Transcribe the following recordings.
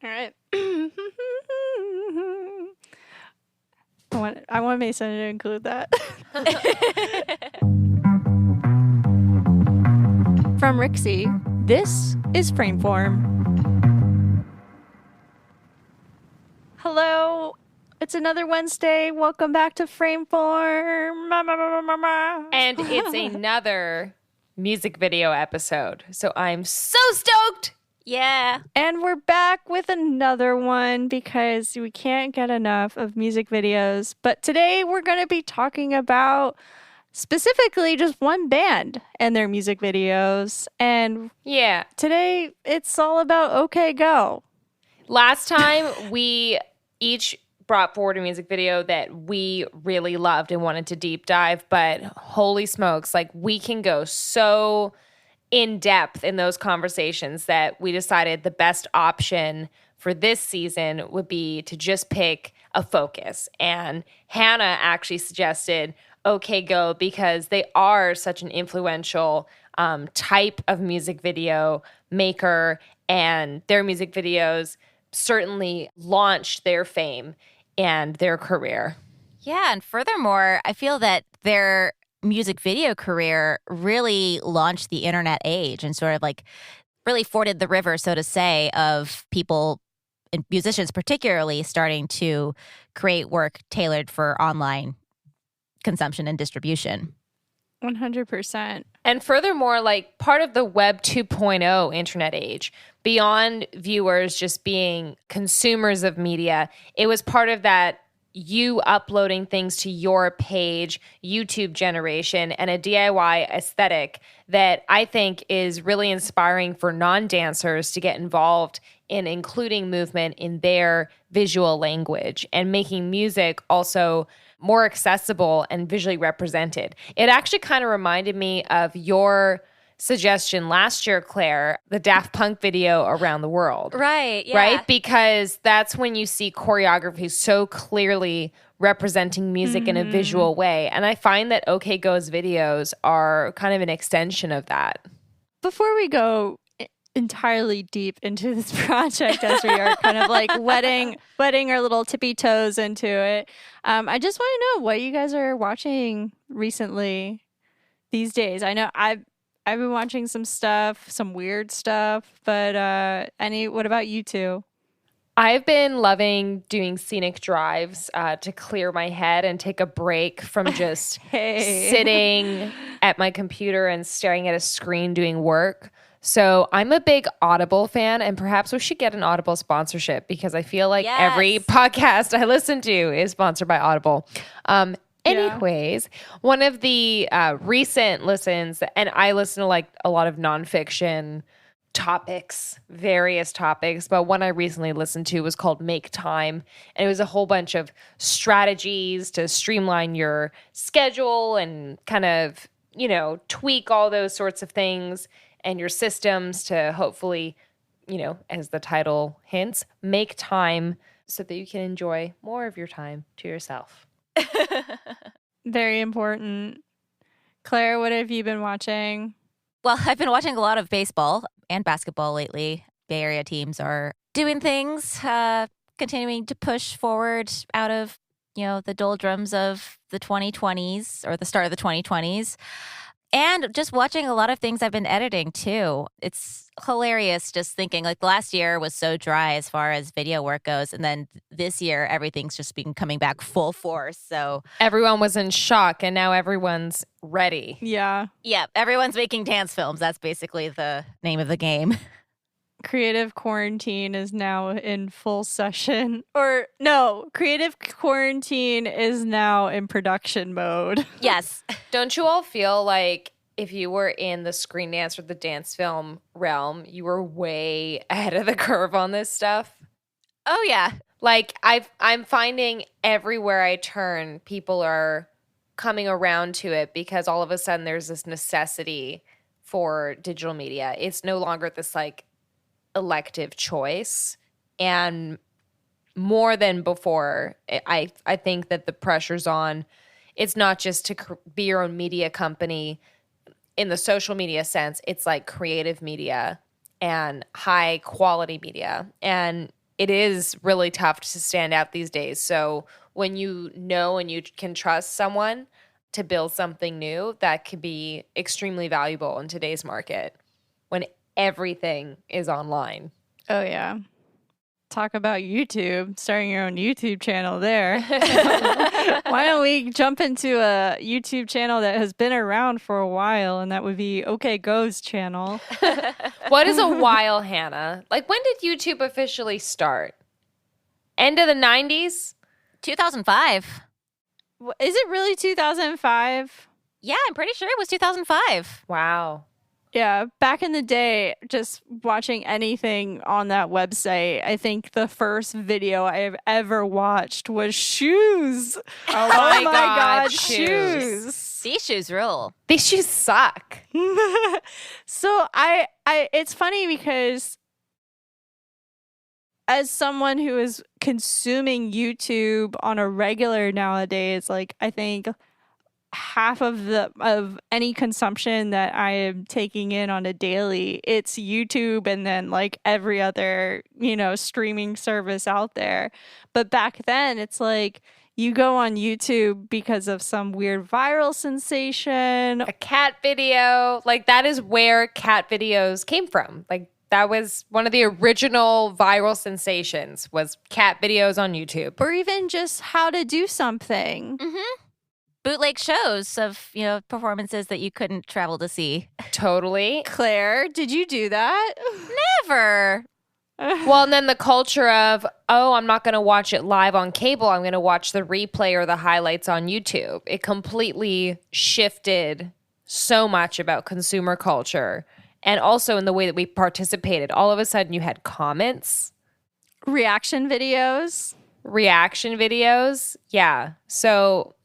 All right. I want Mason to include that. From Rixie, this is Frameform. Hello, it's another Wednesday. Welcome back to Frameform. And it's another music video episode. So I'm so stoked. Yeah. And we're back with another one because we can't get enough of music videos. But today we're going to be talking about specifically just one band and their music videos. And yeah, today it's all about OK Go. Last time we each brought forward a music video that we really loved and wanted to deep dive, but holy smokes, like we can go so in depth in those conversations that we decided the best option for this season would be to just pick a focus. And Hannah actually suggested OK Go because they are such an influential type of music video maker, and their music videos certainly launched their fame and their career. Yeah, and furthermore, I feel that their music video career really launched the internet age and sort of like really forded the river, so to say, of people and musicians particularly starting to create work tailored for online consumption and distribution. 100%. And furthermore, like part of the Web 2.0 internet age, beyond viewers just being consumers of media, it was part of that you uploading things to your page, YouTube generation, and a DIY aesthetic that I think is really inspiring for non-dancers to get involved in including movement in their visual language and making music also more accessible and visually represented. It actually kind of reminded me of your suggestion last year, Claire, the Daft Punk video Around the World. Right, yeah. Right? Because that's when you see choreography so clearly representing music in a visual way. And I find that OK Go's videos are kind of an extension of that. Before we go entirely deep into this project, as we are kind of like wetting our little tippy toes into it, I just want to know what you guys are watching recently these days. I know I've been watching some stuff, some weird stuff, but what about you two? I've been loving doing scenic drives to clear my head and take a break from just sitting at my computer and staring at a screen doing work. So I'm a big Audible fan, and perhaps we should get an Audible sponsorship because I feel like every podcast I listen to is sponsored by Audible. Anyways, one of the recent listens, and I listen to like a lot of nonfiction topics, various topics, but one I recently listened to was called Make Time, and it was a whole bunch of strategies to streamline your schedule and kind of, tweak all those sorts of things and your systems to hopefully, as the title hints, make time so that you can enjoy more of your time to yourself. Very important. Claire, what have you been watching? Well, I've been watching a lot of baseball and basketball lately. Bay Area teams are doing things, continuing to push forward out of, the doldrums of the 2020s or the start of the 2020s. And just watching a lot of things I've been editing too. It's hilarious just thinking like last year was so dry as far as video work goes. And then this year, everything's just been coming back full force. So everyone was in shock and now everyone's ready. Yeah. Yeah. Everyone's making dance films. That's basically the name of the game. Creative quarantine is now in full session. Or no, creative quarantine is now in production mode. Yes. Don't you all feel like if you were in the screen dance or the dance film realm, you were way ahead of the curve on this stuff? Oh, yeah. Like I'm finding everywhere I turn, people are coming around to it because all of a sudden there's this necessity for digital media. It's no longer this like elective choice, and more than before, I think that the pressure's on. It's not just to be your own media company in the social media sense. It's like creative media and high quality media. And it is really tough to stand out these days. So when you know and you can trust someone to build something new, that could be extremely valuable in today's market when everything is online. Oh, yeah. Talk about YouTube, starting your own YouTube channel there. Why don't we jump into a YouTube channel that has been around for a while, and that would be OK Go's channel. What is a while, Hannah? Like, when did YouTube officially start? End of the 90s? 2005. Is it really 2005? Yeah, I'm pretty sure it was 2005. Wow. Yeah, back in the day, just watching anything on that website, I think the first video I have ever watched was shoes. Oh my God, shoes. These shoes rule. These shoes suck. So I it's funny because as someone who is consuming YouTube on a regular nowadays, like I think half of any consumption that I am taking in on a daily, it's YouTube and then like every other, streaming service out there. But back then it's like you go on YouTube because of some weird viral sensation. A cat video. Like, that is where cat videos came from. Like, that was one of the original viral sensations, was cat videos on YouTube. Or even just how to do something. Mm-hmm. Bootleg shows of, performances that you couldn't travel to see. Totally. Claire, did you do that? Never. Well, and then the culture of, I'm not going to watch it live on cable. I'm going to watch the replay or the highlights on YouTube. It completely shifted so much about consumer culture. And also in the way that we participated. All of a sudden you had comments. Reaction videos. Yeah. So,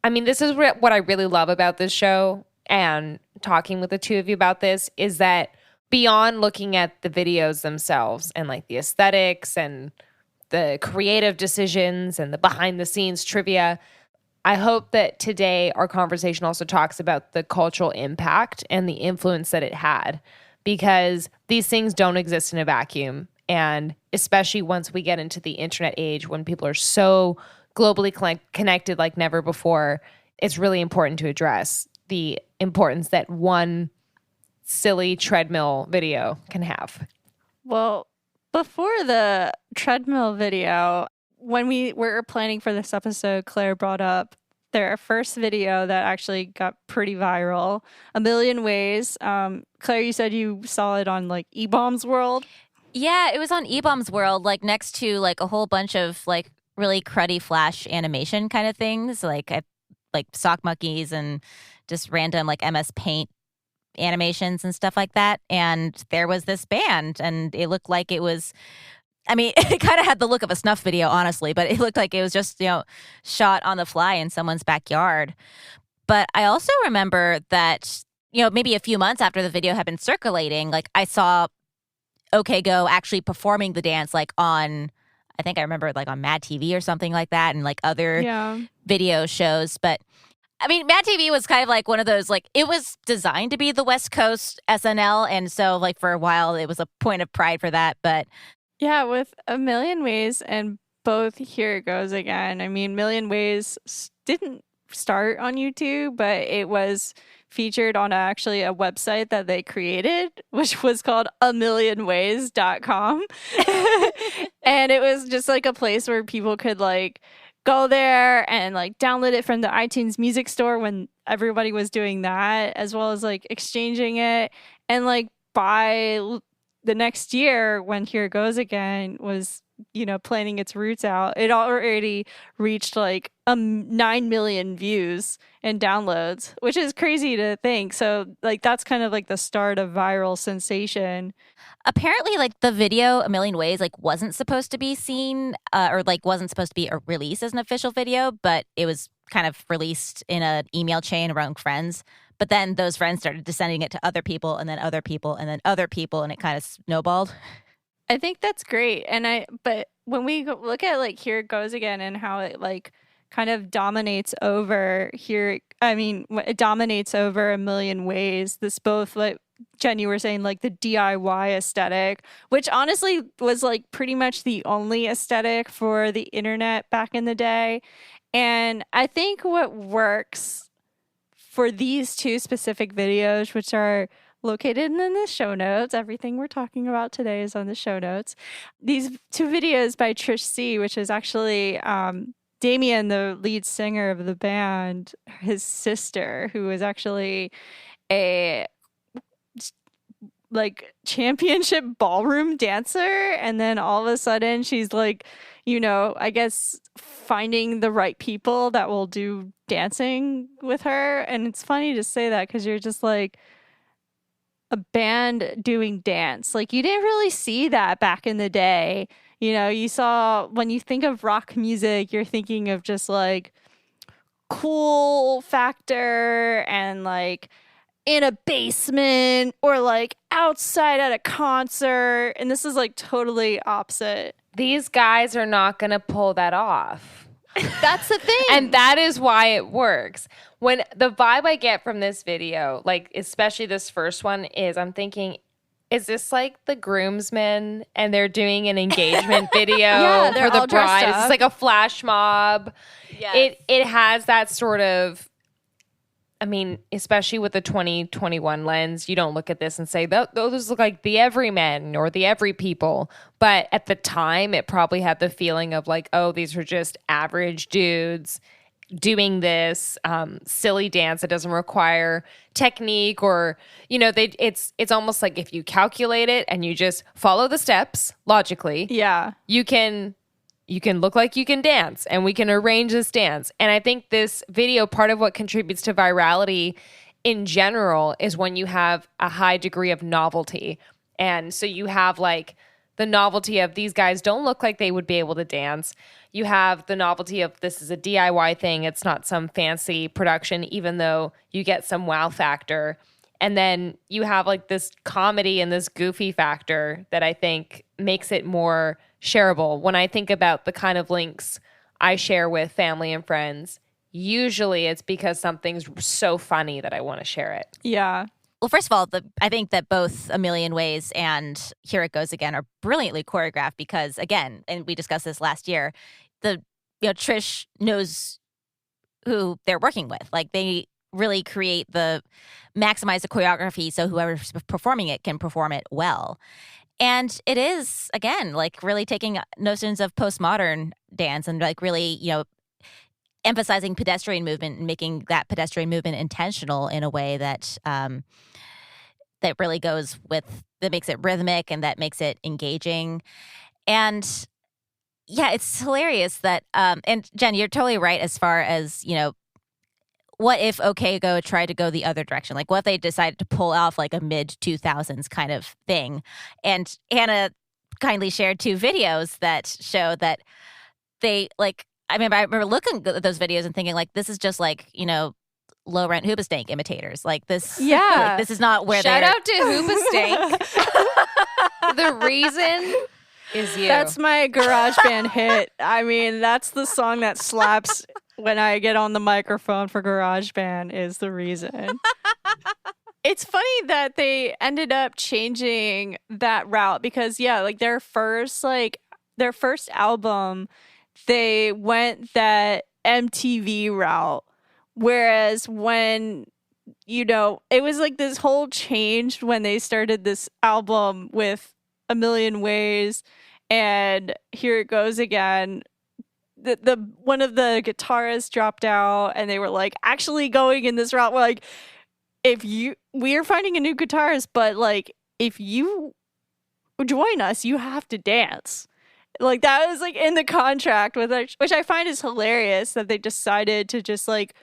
I mean, this is what I really love about this show, and talking with the two of you about this, is that beyond looking at the videos themselves and like the aesthetics and the creative decisions and the behind the scenes trivia, I hope that today our conversation also talks about the cultural impact and the influence that it had, because these things don't exist in a vacuum. And especially once we get into the internet age, when people are so globally connected like never before, it's really important to address the importance that one silly treadmill video can have. Well, before the treadmill video, when we were planning for this episode, Claire brought up their first video that actually got pretty viral, A Million Ways. Claire, you said you saw it on like eBaum's World. Yeah, it was on eBaum's World, like next to like a whole bunch of like really cruddy Flash animation kind of things, like sock monkeys and just random like MS Paint animations and stuff like that. And there was this band, and it looked like it was, I mean, it kind of had the look of a snuff video, honestly, but it looked like it was just, shot on the fly in someone's backyard. But I also remember that, maybe a few months after the video had been circulating, like I saw OK Go actually performing the dance like on, I think I remember like on Mad TV or something like that, and like other video shows. But I mean, Mad TV was kind of like one of those, like, it was designed to be the West Coast SNL. And so like for a while it was a point of pride for that. But yeah, with A Million Ways and both Here It Goes Again. I mean, Million Ways didn't start on YouTube, but it was featured on actually a website that they created, which was called amillionways.com. And it was just like a place where people could like go there and like download it from the iTunes music store when everybody was doing that, as well as like exchanging it. And like by the next year, when Here It Goes Again was, planning its roots out, it already reached like 9 million views and downloads, which is crazy to think. So like that's kind of like the start of viral sensation. Apparently, like the video A Million Ways like wasn't supposed to be seen or like wasn't supposed to be released as an official video, but it was kind of released in an email chain among friends. But then those friends started sending it to other people, and then other people, and then other people, and it kind of snowballed. I think that's great. But when we look at like Here It Goes Again and how it like kind of dominates over here. I mean, it dominates over A Million Ways. This both, like Jen, you were saying, like the DIY aesthetic, which honestly was like pretty much the only aesthetic for the internet back in the day. And I think what works for these two specific videos, which are located in the show notes, everything we're talking about today is on the show notes. These two videos by Trish Sie, which is actually Damien, the lead singer of the band, his sister, who is actually a like championship ballroom dancer, and then all of a sudden she's like, you know, I guess finding the right people that will do dancing with her. And it's funny to say that because you're just like, a band doing dance, like you didn't really see that back in the day. You know, you saw, when you think of rock music, you're thinking of just like cool factor and like in a basement or like outside at a concert. And this is like totally opposite. These guys are not going to pull that off. That's the thing. And that is why it works. When the vibe I get from this video, like especially this first one, is I'm thinking, is this like the groomsmen and they're doing an engagement video for the bride? It's like a flash mob. Yes. It has that sort of, I mean, especially with the 2021 lens, you don't look at this and say, those look like the everymen or the every people. But at the time, it probably had the feeling of like, oh, these are just average dudes doing this silly dance that doesn't require technique, or, you know, it's almost like if you calculate it and you just follow the steps logically, you can look like you can dance, and we can arrange this dance. And I think this video, part of what contributes to virality in general is when you have a high degree of novelty. And so you have like the novelty of these guys don't look like they would be able to dance. You have the novelty of this is a DIY thing. It's not some fancy production, even though you get some wow factor. And then you have like this comedy and this goofy factor that I think makes it more shareable. When I think about the kind of links I share with family and friends, usually it's because something's so funny that I want to share it. Yeah. Well, first of all, I think that both A Million Ways and Here It Goes Again are brilliantly choreographed because, again, and we discussed this last year, Trish knows who they're working with. Like, they really maximize the choreography so whoever's performing it can perform it well. And it is, again, like really taking notions of postmodern dance and like really, you know, emphasizing pedestrian movement and making that pedestrian movement intentional in a way that that really goes with, that makes it rhythmic and that makes it engaging. And yeah, it's hilarious that, and Jen, you're totally right as far as, you know, what if OK Go tried to go the other direction? Like, what if they decided to pull off like a mid-2000s kind of thing? And Hannah kindly shared two videos that show that they, like, I remember looking at those videos and thinking, like, this is just like, you know, low-rent Hoobastank imitators. Like, this, like, this is not where Shout out to Hoobastank. The reason is you. That's my garage band hit. I mean, that's the song that slaps when I get on the microphone for GarageBand, is The Reason. It's funny that they ended up changing that route because, yeah, like their first album, they went that MTV route. Whereas when, you know, it was like this whole change when they started this album with A Million Ways and Here It Goes Again. The one of the guitarists dropped out and they were like actually going in this route. We're like, we are finding a new guitarist, but like if you join us, you have to dance. Like that was like in the contract with it, which I find is hilarious that they decided to just like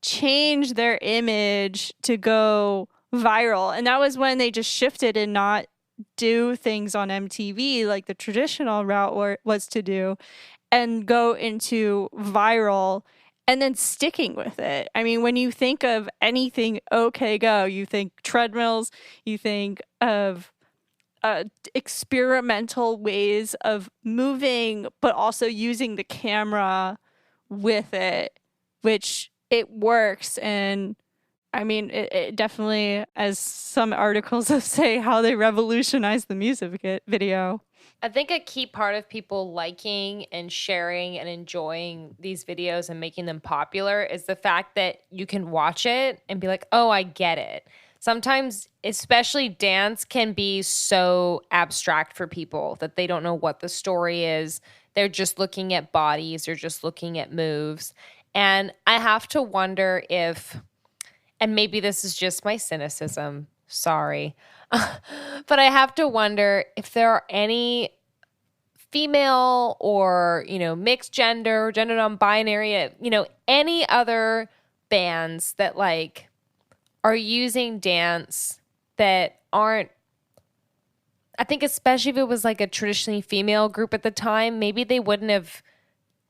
change their image to go viral. And that was when they just shifted and not do things on MTV like the traditional route was to do, and go into viral and then sticking with it. I mean, when you think of anything OK Go, you think treadmills, you think of experimental ways of moving, but also using the camera with it, which it works. And I mean, it definitely, as some articles say, how they revolutionized the music video. I think a key part of people liking and sharing and enjoying these videos and making them popular is the fact that you can watch it and be like, oh, I get it. Sometimes, especially dance, can be so abstract for people that they don't know what the story is. They're just looking at bodies or just looking at moves. And I have to wonder if, and maybe this is just my cynicism, sorry, but I have to wonder if there are any female or, mixed gender, gender non-binary, any other bands that like are using dance that aren't, I think especially if it was like a traditionally female group at the time, maybe they wouldn't have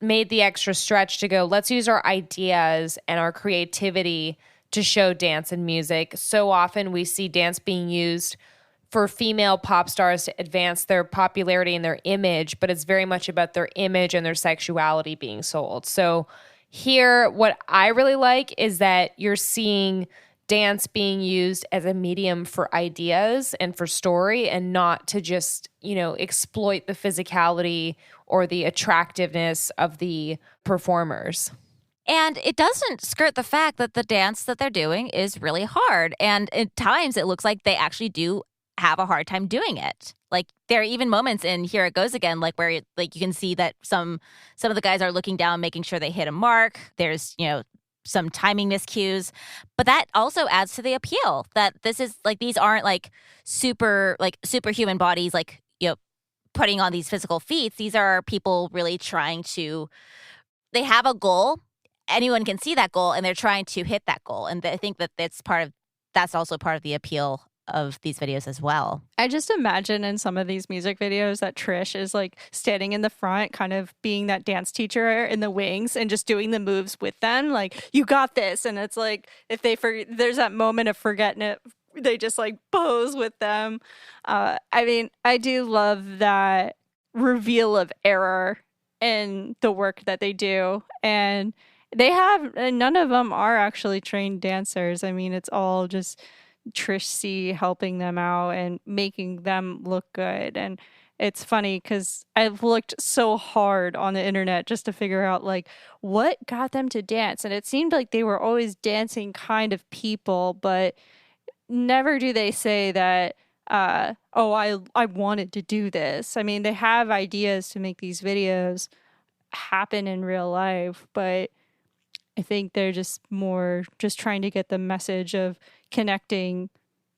made the extra stretch to go, let's use our ideas and our creativity to show dance and music. So often we see dance being used for female pop stars to advance their popularity and their image, but it's very much about their image and their sexuality being sold. So here, what I really like is that you're seeing dance being used as a medium for ideas and for story, and not to just, exploit the physicality or the attractiveness of the performers. And it doesn't skirt the fact that the dance that they're doing is really hard. And at times it looks like they actually do have a hard time doing it. Like there are even moments in Here It Goes Again, like where like you can see that some of the guys are looking down, making sure they hit a mark. There's, some timing miscues, but that also adds to the appeal that this is like, these aren't like superhuman bodies, like, putting on these physical feats. These are people really trying to, they have a goal. Anyone can see that goal and they're trying to hit that goal. And I think that that's also part of the appeal of these videos as well. I just imagine in some of these music videos that Trish is like standing in the front, kind of being that dance teacher in the wings and just doing the moves with them. Like, you got this. And it's like, if there's that moment of forgetting it, they just like pose with them. I mean, I do love that reveal of error in the work that they do. And none of them are actually trained dancers. I mean, it's all just Trish Sie helping them out and making them look good. And it's funny because I've looked so hard on the internet just to figure out like what got them to dance. And it seemed like they were always dancing kind of people, but never do they say that, I wanted to do this. I mean, they have ideas to make these videos happen in real life, but I think they're just trying to get the message of connecting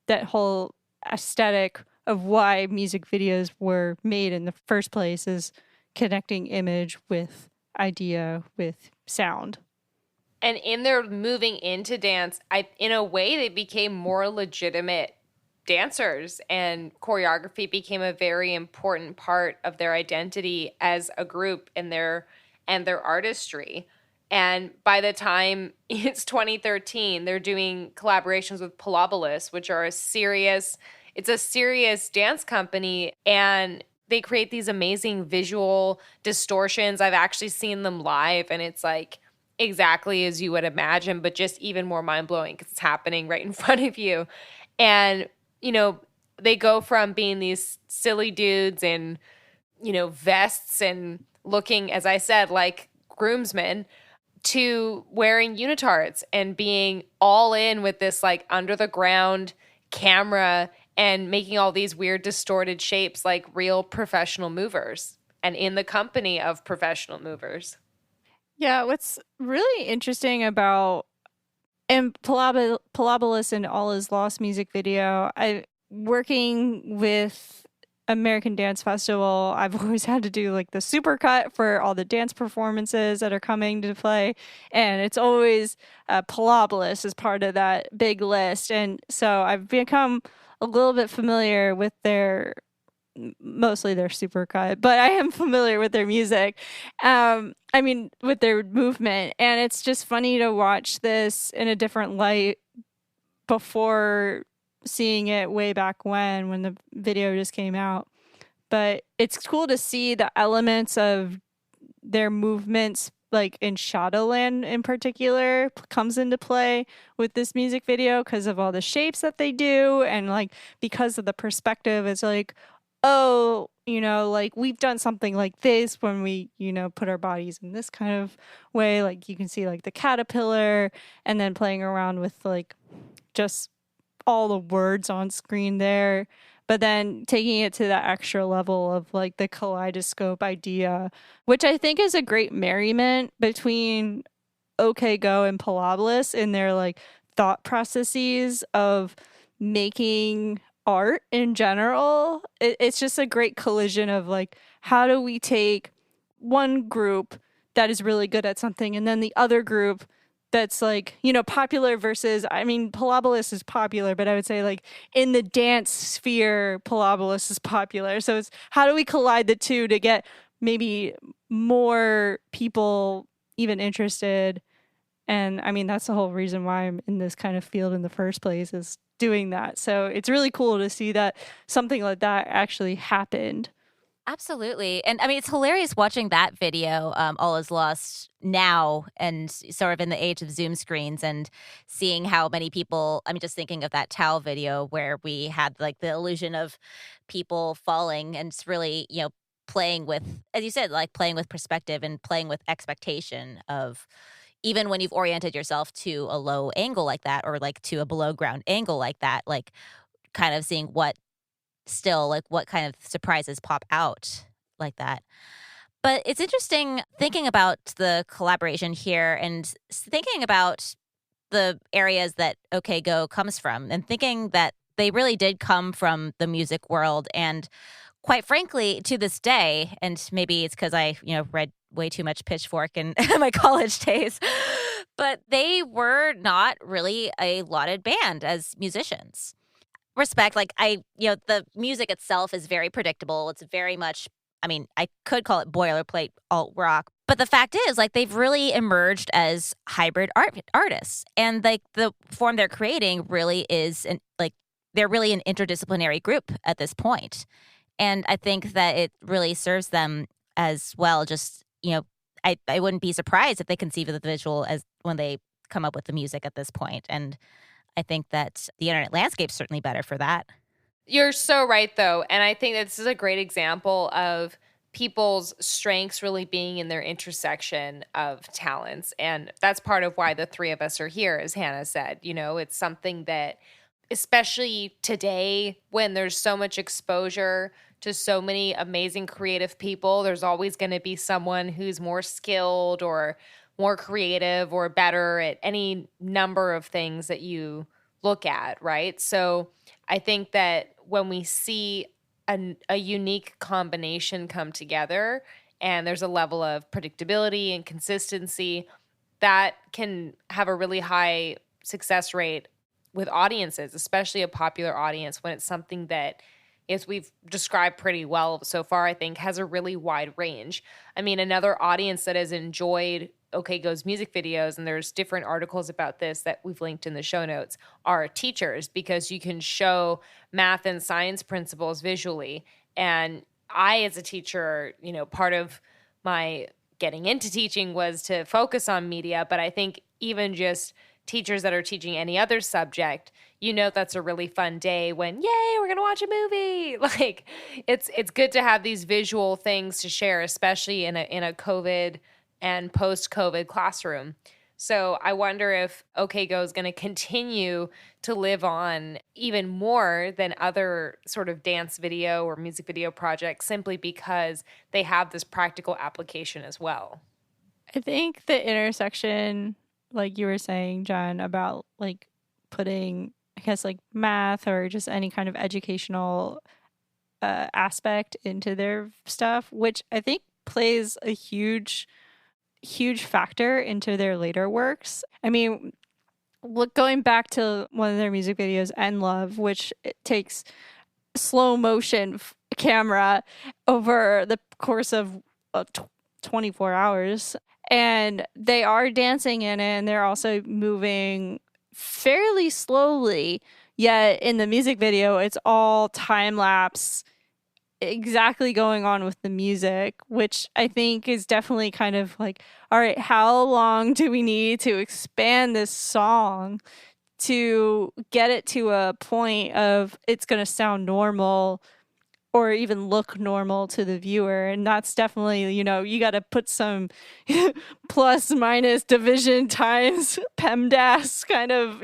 that whole aesthetic of why music videos were made in the first place, is connecting image with idea with sound. And in their moving into dance, in a way, they became more legitimate dancers, and choreography became a very important part of their identity as a group and their artistry. And by the time it's 2013, they're doing collaborations with Pilobolus, which are a serious dance company, and they create these amazing visual distortions. I've actually seen them live, and it's like exactly as you would imagine, but just even more mind-blowing because it's happening right in front of you. And, they go from being these silly dudes in, vests and looking, as I said, like groomsmen, to wearing unitards and being all in with this like under the ground camera and making all these weird distorted shapes like real professional movers and in the company of professional movers. Yeah, what's really interesting about Pilobolus and All Is Lost music video, working with American Dance Festival, I've always had to do like the supercut for all the dance performances that are coming to play, and it's always Pilobolus as part of that big list. And so I've become a little bit familiar with mostly their supercut, but I am familiar with their music. With their movement, and it's just funny to watch this in a different light before seeing it way back when the video just came out. But it's cool to see the elements of their movements like in Shadowland in particular comes into play with this music video because of all the shapes that they do, and like because of the perspective. It's like, oh, like we've done something like this when we, put our bodies in this kind of way. Like you can see like the caterpillar, and then playing around with like just all the words on screen there, but then taking it to that extra level of like the kaleidoscope idea, which I think is a great merriment between OK Go and Pilobolus in their like thought processes of making art in general. It's just a great collision of like, how do we take one group that is really good at something and then the other group that's like, popular versus, I mean, Pilobolus is popular, but I would say like in the dance sphere, Pilobolus is popular. So it's how do we collide the two to get maybe more people even interested? And I mean, that's the whole reason why I'm in this kind of field in the first place, is doing that. So it's really cool to see that something like that actually happened. Absolutely. And I mean, it's hilarious watching that video, All Is Lost, now, and sort of in the age of Zoom screens, and seeing how many people, I mean, just thinking of that Tao video where we had like the illusion of people falling, and it's really, playing with, as you said, like playing with perspective and playing with expectation of, even when you've oriented yourself to a low angle like that, or like to a below ground angle like that, like kind of seeing what kind of surprises pop out like that. But it's interesting thinking about the collaboration here and thinking about the areas that OK Go comes from, and thinking that they really did come from the music world. And quite frankly, to this day, and maybe it's because I, read way too much Pitchfork in my college days, but they were not really a lauded band as musicians. Respect, like the music itself is very predictable. It's very much, I mean, I could call it boilerplate alt rock, but the fact is, like, they've really emerged as hybrid artists, and like the form they're creating really is they're really an interdisciplinary group at this point. And I think that it really serves them as well. Just, I wouldn't be surprised if they conceive of the visual as when they come up with the music at this point. And I think that the internet landscape's certainly better for that. You're so right, though. And I think that this is a great example of people's strengths really being in their intersection of talents. And that's part of why the three of us are here, as Hannah said. It's something that, especially today when there's so much exposure to so many amazing creative people, there's always going to be someone who's more skilled or more creative or better at any number of things that you look at, right? So I think that when we see a unique combination come together, and there's a level of predictability and consistency, that can have a really high success rate with audiences, especially a popular audience, when it's something that, as we've described pretty well so far, I think has a really wide range. I mean, another audience that has enjoyed OK Go's music videos, and there's different articles about this that we've linked in the show notes, are teachers, because you can show math and science principles visually. And I, as a teacher, part of my getting into teaching was to focus on media, but I think even just teachers that are teaching any other subject, that's a really fun day when, yay, we're going to watch a movie. Like, it's good to have these visual things to share, especially in a COVID and post-COVID classroom. So I wonder if OK Go is going to continue to live on even more than other sort of dance video or music video projects, simply because they have this practical application as well. I think the intersection, like you were saying, John, about like putting, I guess, like math or just any kind of educational aspect into their stuff, which I think plays a huge factor into their later works. I mean, going back to one of their music videos, End Love, which it takes slow motion camera over the course of 24 hours, and they are dancing in it, and they're also moving fairly slowly, yet in the music video it's all time lapse exactly going on with the music, which I think is definitely kind of like, all right, how long do we need to expand this song to get it to a point of it's going to sound normal or even look normal to the viewer? And that's definitely, you got to put some plus minus division times PEMDAS kind of,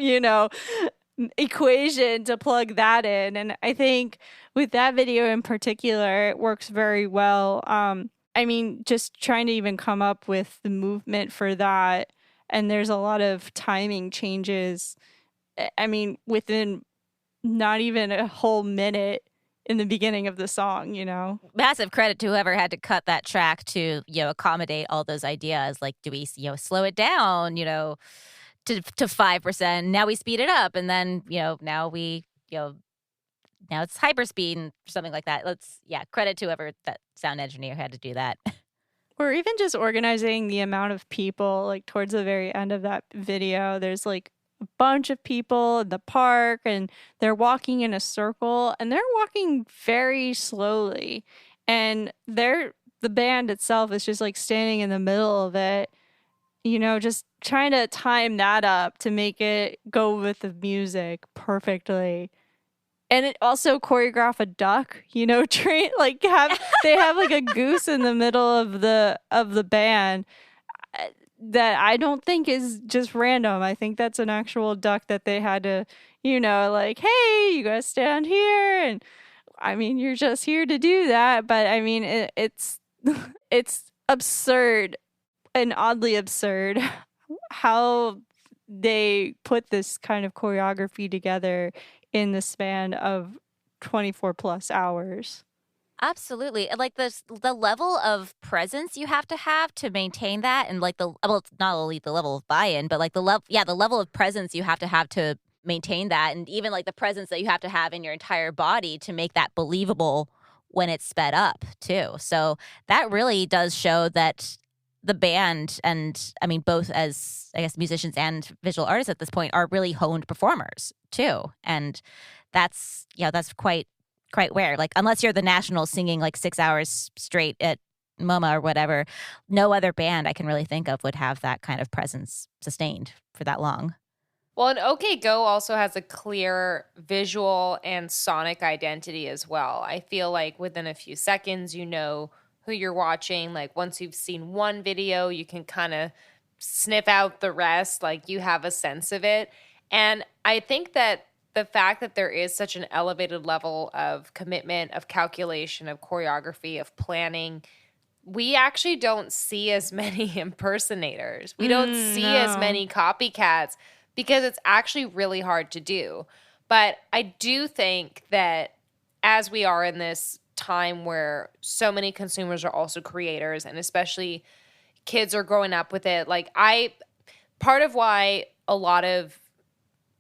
equation to plug that in. And I think with that video in particular, it works very well. I mean, just trying to even come up with the movement for that. And there's a lot of timing changes. I mean, within not even a whole minute in the beginning of the song, Massive credit to whoever had to cut that track to, accommodate all those ideas. Like, do we, slow it down, to 5%. Now we speed it up. And then, now we, now it's hyperspeed and something like that. Credit to whoever that sound engineer had to do that. Or even just organizing the amount of people, like towards the very end of that video, there's like a bunch of people in the park and they're walking in a circle and they're walking very slowly. And the band itself is just like standing in the middle of it, just trying to time that up to make it go with the music perfectly. And it also choreograph a duck, train they have like a goose in the middle of the band that I don't think is just random. I think that's an actual duck that they had to, like, hey, you guys stand here, and I mean, you're just here to do that. But I mean, it's it's absurd and oddly absurd how they put this kind of choreography together in the span of 24 plus hours. Absolutely. And like the level of presence you have to maintain that, and like it's not only the level of buy-in, but like the level of presence you have to maintain that, and even like the presence that you have to have in your entire body to make that believable when it's sped up too. So that really does show that the band, and I mean both as I guess musicians and visual artists at this point, are really honed performers too. And that's quite rare. Like, unless you're the Nationals singing like 6 hours straight at MoMA or whatever, no other band I can really think of would have that kind of presence sustained for that long. Well, and OK Go also has a clear visual and sonic identity as well. I feel like within a few seconds, you know who you're watching. Like, once you've seen one video, you can kind of sniff out the rest. Like, you have a sense of it. And I think that the fact that there is such an elevated level of commitment, of calculation, of choreography, of planning, we actually don't see as many impersonators. We don't see as many copycats because it's actually really hard to do. But I do think that as we are in this time where so many consumers are also creators, and especially kids are growing up with it, like part of why a lot of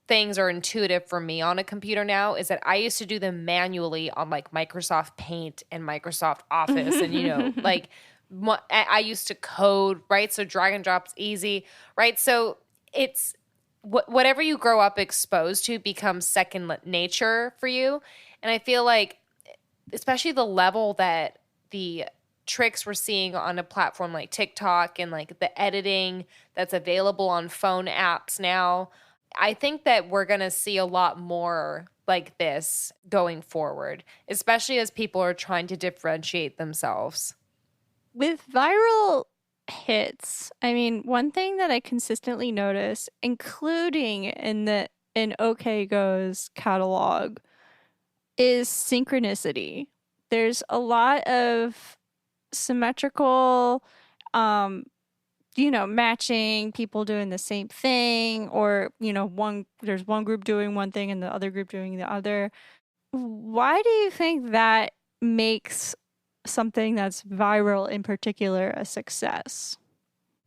things are intuitive for me on a computer now is that I used to do them manually on like Microsoft Paint and Microsoft Office. And, like I used to code, right? So drag and drop's easy, right? So it's whatever you grow up exposed to becomes second nature for you. And I feel like, especially the level that the tricks we're seeing on a platform like TikTok and like the editing that's available on phone apps now, I think that we're going to see a lot more like this going forward, especially as people are trying to differentiate themselves. With viral hits, I mean, one thing that I consistently notice, including in OK Go's catalog, is synchronicity. There's a lot of symmetrical matching, people doing the same thing, or, there's one group doing one thing and the other group doing the other. Why do you think that makes something that's viral in particular a success?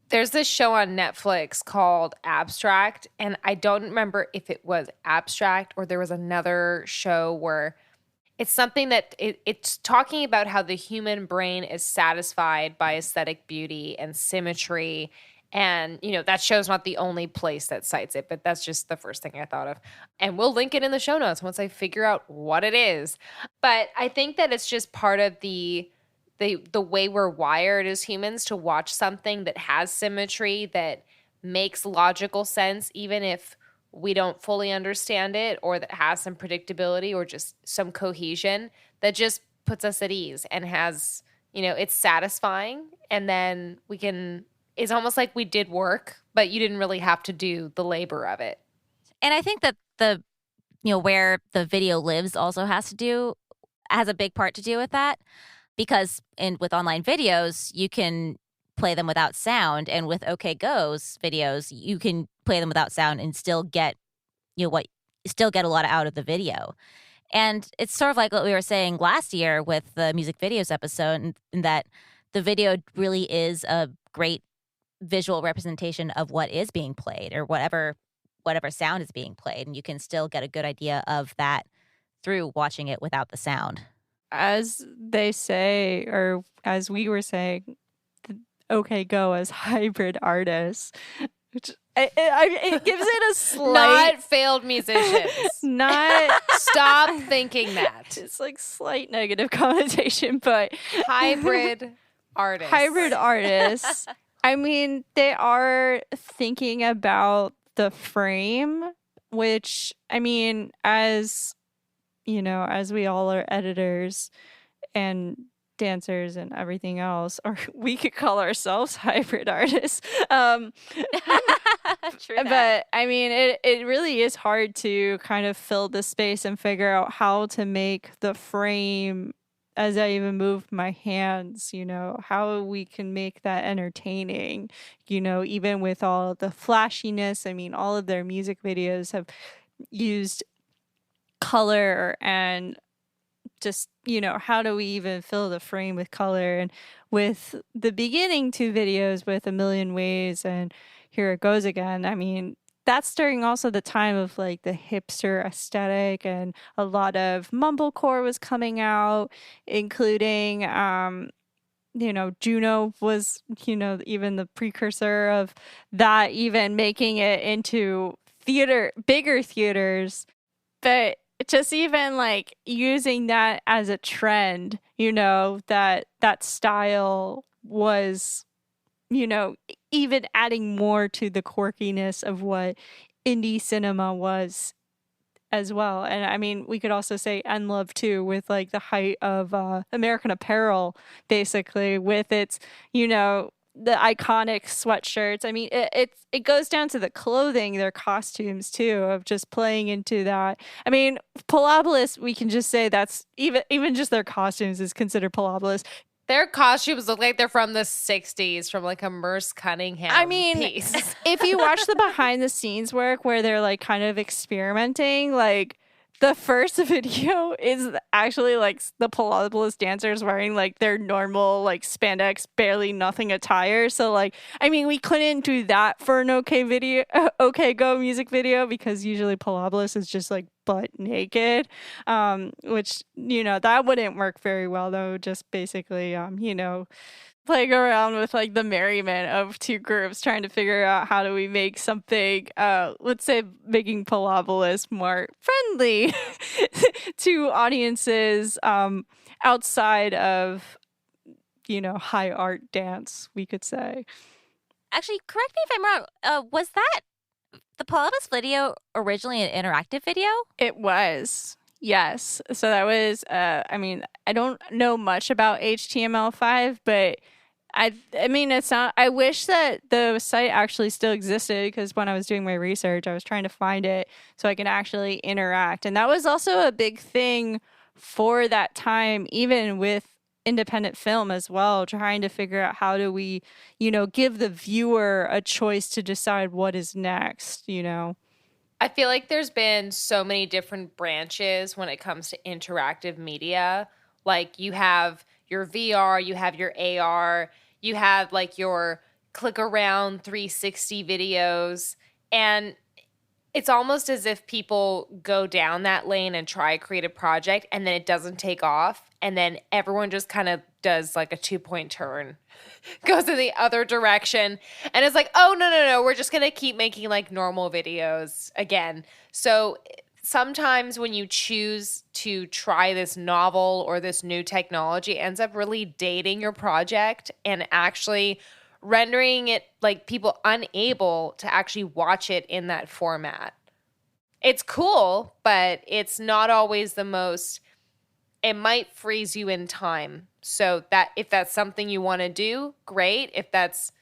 There's this show on Netflix called Abstract, and I don't remember if it was Abstract or there was another show where it's something that it's talking about how the human brain is satisfied by aesthetic beauty and symmetry And, that show's not the only place that cites it, but that's just the first thing I thought of. And we'll link it in the show notes once I figure out what it is. But I think that it's just part of the way we're wired as humans to watch something that has symmetry, that makes logical sense, even if we don't fully understand it, or that has some predictability or just some cohesion, that just puts us at ease and has, it's satisfying. And then it's almost like we did work, but you didn't really have to do the labor of it. And I think that where the video lives also has a big part to do with that, because with online videos, you can play them without sound, and with OK Go's videos, you can play them without sound and still get still get a lot out of the video. And it's sort of like what we were saying last year with the music videos episode, in that the video really is a great visual representation of what is being played, or whatever sound is being played, and you can still get a good idea of that through watching it without the sound. As they say, or as we were saying, OK Go as hybrid artists, which it gives it a slight... Not failed musicians. Not... Stop thinking that. It's like slight negative connotation, but... Hybrid artists. Hybrid artists. I mean, they are thinking about the frame, which, I mean, as we all are editors and dancers and everything else, or we could call ourselves hybrid artists. True that. But I mean, it really is hard to kind of fill the space and figure out how to make the frame, as I even move my hands, how we can make that entertaining, even with all the flashiness. I mean, all of their music videos have used color, and just, how do we even fill the frame with color? And with the beginning two videos with A Million Ways and Here It Goes Again, I mean, that's during also the time of like the hipster aesthetic, and a lot of mumblecore was coming out, including, Juno was, even the precursor of that, even making it into bigger theaters. But just even like using that as a trend, that style was, even adding more to the quirkiness of what indie cinema was as well. And I mean, we could also say Love too, with like the height of American Apparel, basically, with its, the iconic sweatshirts. I mean, it goes down to the clothing, their costumes too, of just playing into that. I mean, Pilobolus, we can just say that's even just their costumes is considered Pilobolus. Their costumes look like they're from the 60s, from like a Merce Cunningham piece. If you watch the behind the scenes work where they're like kind of experimenting, like the first video is actually like the Pilobolus dancers wearing like their normal like spandex, barely nothing attire. So like, I mean, we couldn't do that for an OK Go music video, because usually Pilobolus is just like butt naked, which, that wouldn't work very well though. Just basically, playing around with like the merriment of two groups trying to figure out how do we make something, let's say making Pilobolus more friendly to audiences outside of, high art dance, we could say. Actually, correct me if I'm wrong. Was that the Pilobolus video originally an interactive video? It was. Yes. So that was, I mean, I don't know much about HTML5, but I mean, it's not, I wish that the site actually still existed, because when I was doing my research, I was trying to find it so I can actually interact. And that was also a big thing for that time, even with independent film as well, trying to figure out how do we, give the viewer a choice to decide what is next, I feel like there's been so many different branches when it comes to interactive media. Like you have your VR, you have your AR, you have like your click around 360 videos. And it's almost as if people go down that lane and try to create a project and then it doesn't take off. And then everyone just kind of does like a 2-point turn, goes in the other direction. And it's like, oh, no, we're just going to keep making like normal videos again. So sometimes when you choose to try this novel or this new technology, it ends up really dating your project and actually rendering it like people unable to actually watch it in that format. It's cool, but it's not always the most, it might freeze you in time. So that if that's something you want to do, great. If that's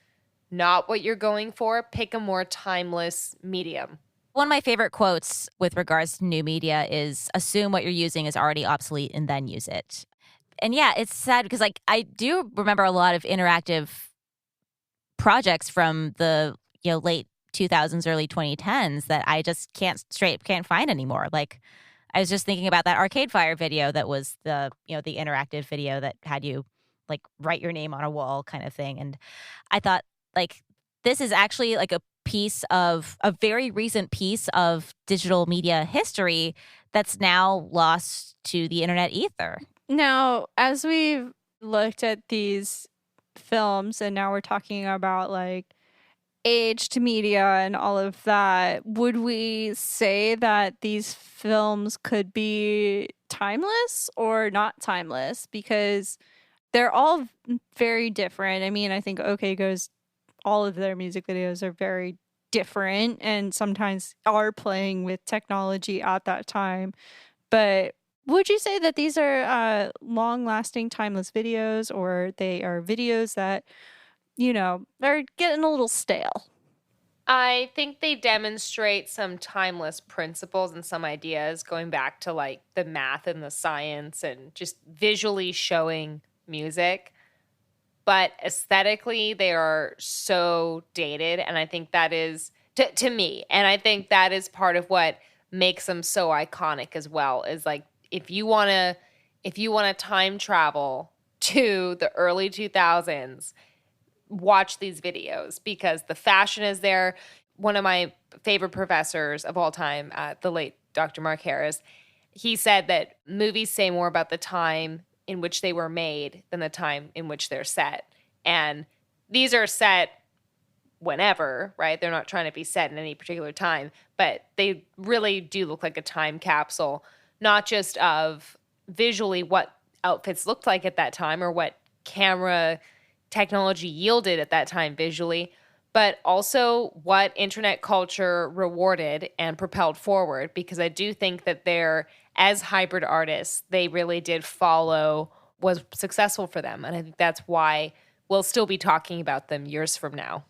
not what you're going for, pick a more timeless medium. One of my favorite quotes with regards to new media is assume what you're using is already obsolete and then use it. And yeah, it's sad because like I do remember a lot of interactive projects from the late 2000s, early 2010s that I just can't find anymore. Like I was just thinking about that Arcade Fire video that was the the interactive video that had you like write your name on a wall kind of thing. And I thought like this is actually like a very recent piece of digital media history that's now lost to the internet ether. Now, as we've looked at these films and now we're talking about like aged media and all of that, would we say that these films could be timeless or not timeless? Because they're all very different. I mean, I think OK Go's, all of their music videos are very different and sometimes are playing with technology at that time. But would you say that these are long-lasting, timeless videos, or they are videos that, are getting a little stale? I think they demonstrate some timeless principles and some ideas going back to like the math and the science and just visually showing music. But aesthetically, they are so dated. And I think that is, to me, and I think that is part of what makes them so iconic as well, is like, if you want to time travel to the early 2000s, watch these videos because the fashion is there. One of my favorite professors of all time, the late Dr. Mark Harris, he said that movies say more about the time in which they were made than the time in which they're set. And these are set whenever, right? They're not trying to be set in any particular time, but they really do look like a time capsule, not just of visually what outfits looked like at that time or what camera technology yielded at that time visually, but also what internet culture rewarded and propelled forward. Because I do think that they're, as hybrid artists, they really did follow what was successful for them. And I think that's why we'll still be talking about them years from now.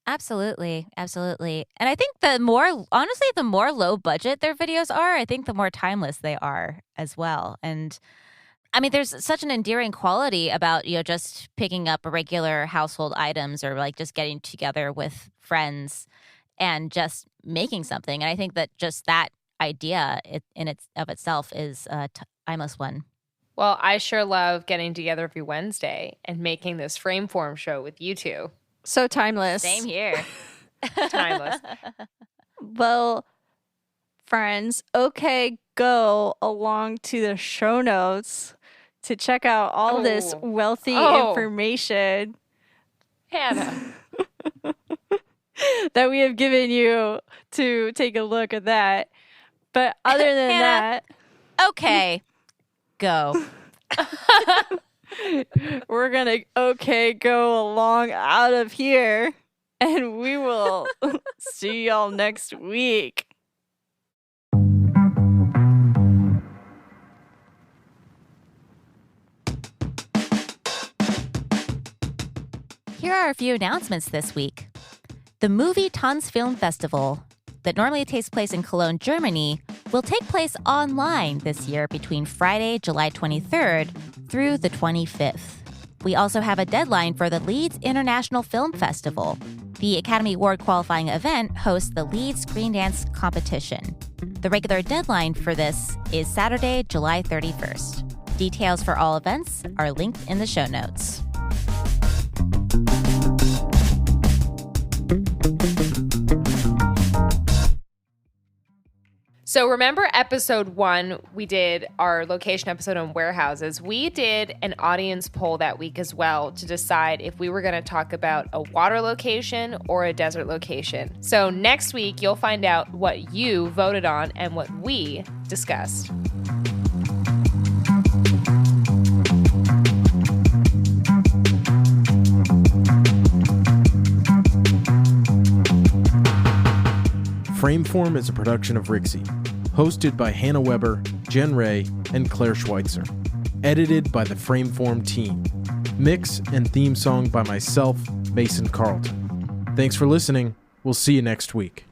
Absolutely. Absolutely. And I think the more low budget their videos are, I think the more timeless they are as well. And I mean, there's such an endearing quality about, just picking up regular household items or like just getting together with friends and just making something. And I think that just that idea of itself is a timeless one. Well, I sure love getting together every Wednesday and making this Frameform show with you two. So timeless. Same here. Timeless. Well, friends, OK Go along to the show notes to check out all this wealthy information. Hannah. That we have given you to take a look at that. But other than that, OK Go. We're going to OK Go along out of here. And we will see y'all next week. Here are a few announcements this week. The Movie Tanz Film Festival, that normally takes place in Cologne, Germany, will take place online this year between Friday, July 23rd through the 25th. We also have a deadline for the Leeds International Film Festival. The Academy Award qualifying event hosts the Leeds Screen Dance competition. The regular deadline for this is Saturday, July 31st. Details for all events are linked in the show notes. So remember episode 1, we did our location episode on warehouses. We did an audience poll that week as well to decide if we were going to talk about a water location or a desert location. So next week, you'll find out what you voted on and what we discussed. Frameform is a production of Rixie, hosted by Hannah Weber, Jen Ray, and Claire Schweitzer. Edited by the Frameform team. Mix and theme song by myself, Mason Carlton. Thanks for listening. We'll see you next week.